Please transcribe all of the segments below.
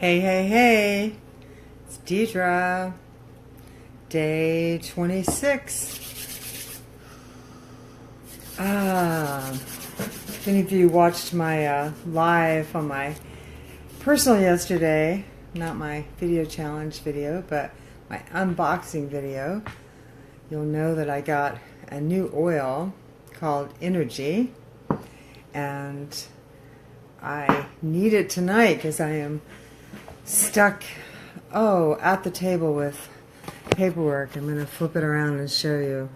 Hey, hey, hey, it's Deidre, day 26. If any of you watched my live on my personal yesterday, not my video challenge video, but my unboxing video, you'll know that I got a new oil called Energy, and I need it tonight because I am stuck at the table with paperwork. I'm going to flip it around and show you.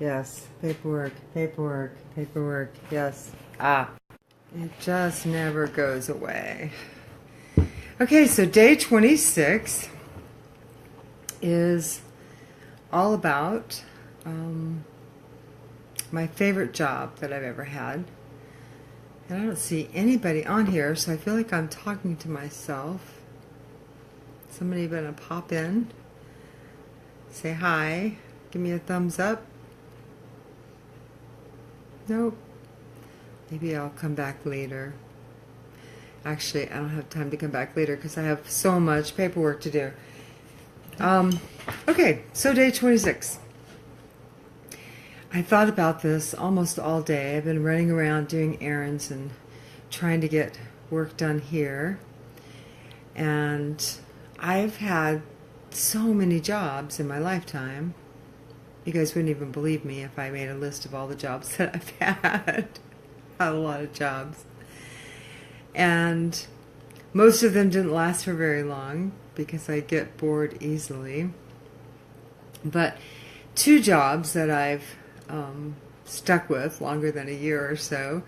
Yes, paperwork, paperwork, paperwork. Yes. It just never goes away. Okay, so day 26 is all about my favorite job that I've ever had. And I don't see anybody on here, so I feel like I'm talking to myself. Somebody gonna pop in, say hi, give me a thumbs up. Nope. Maybe I'll come back later. Actually, I don't have time to come back later because I have so much paperwork to do. Okay, so day 26. I thought about this almost all day. I've been running around doing errands and trying to get work done here. And I've had so many jobs in my lifetime. You guys wouldn't even believe me if I made a list of all the jobs that I've had. Had a lot of jobs. And most of them didn't last for very long because I get bored easily. But two jobs that I've stuck with longer than a year or so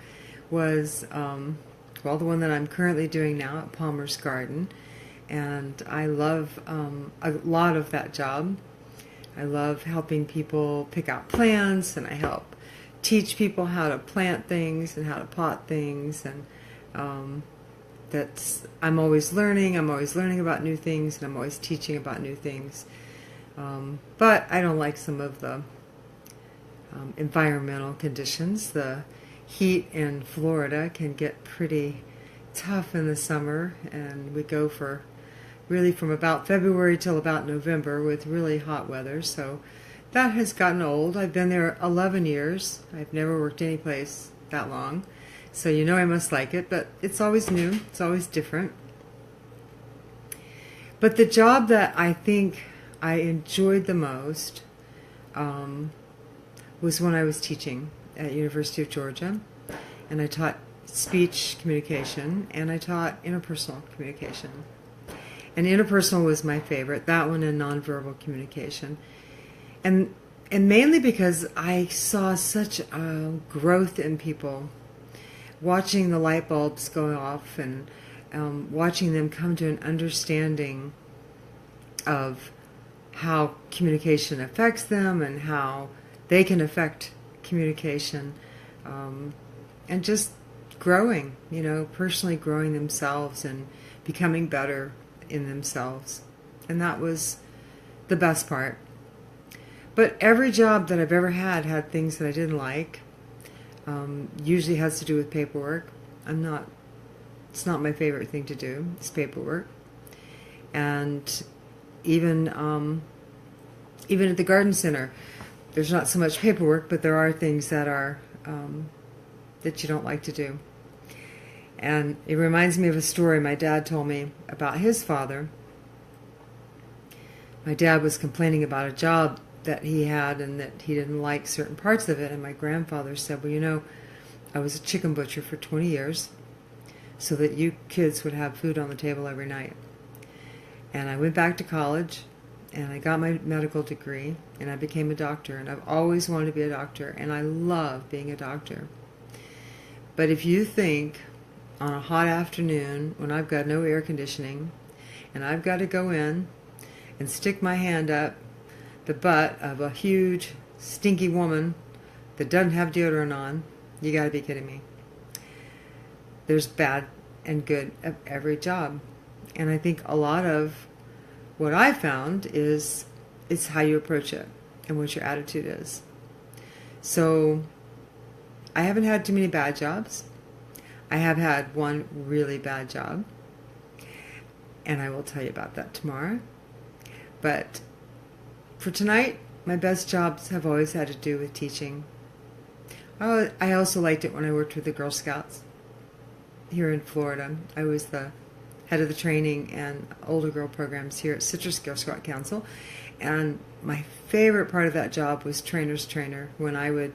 was, the one that I'm currently doing now at Palmer's Garden. And I love a lot of that job. I love helping people pick out plants, and I help teach people how to plant things and how to pot things. And I'm always learning. I'm always learning about new things, and I'm always teaching about new things. But I don't like some of the environmental conditions. The heat in Florida can get pretty tough in the summer, and we go for really from about February till about November with really hot weather. So that has gotten old. I've been there 11 years. I've never worked any place that long. So you know I must like it, but it's always new. It's always different. But the job that I think I enjoyed the most was when I was teaching at University of Georgia, and I taught speech communication and I taught interpersonal communication. And interpersonal was my favorite, that one, and nonverbal communication. And mainly because I saw such growth in people, watching the light bulbs go off and watching them come to an understanding of how communication affects them and how they can affect communication, and just growing, personally growing themselves and becoming better in themselves. And that was the best part. But every job that I've ever had things that I didn't like. Usually has to do with paperwork. It's not my favorite thing to do, it's paperwork. And even at the garden center, there's not so much paperwork, but there are things that are that you don't like to do. And it reminds me of a story my dad told me about his father. My dad was complaining about a job that he had and that he didn't like certain parts of it. And my grandfather said, well, I was a chicken butcher for 20 years so that you kids would have food on the table every night. And I went back to college and I got my medical degree and I became a doctor. And I've always wanted to be a doctor, and I love being a doctor. But if you think on a hot afternoon when I've got no air conditioning and I've got to go in and stick my hand up the butt of a huge stinky woman that doesn't have deodorant on, you got to be kidding me. There's bad and good of every job. And I think a lot of what I found is it's how you approach it and what your attitude is. So I haven't had too many bad jobs. I have had one really bad job. and I will tell you about that tomorrow. But for tonight, my best jobs have always had to do with teaching. I also liked it when I worked with the Girl Scouts here in Florida. I was the head of the training and older girl programs here at Citrus Girl Scout Council. And my favorite part of that job was trainer's trainer, when I would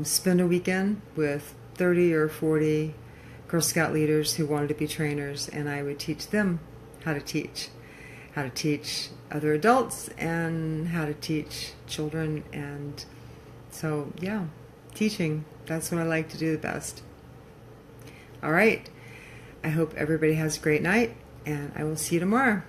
spend a weekend with 30 or 40 Girl Scout leaders who wanted to be trainers, and I would teach them how to teach other adults and how to teach children. And so, yeah, teaching, that's what I like to do the best. All right. I hope everybody has a great night, and I will see you tomorrow.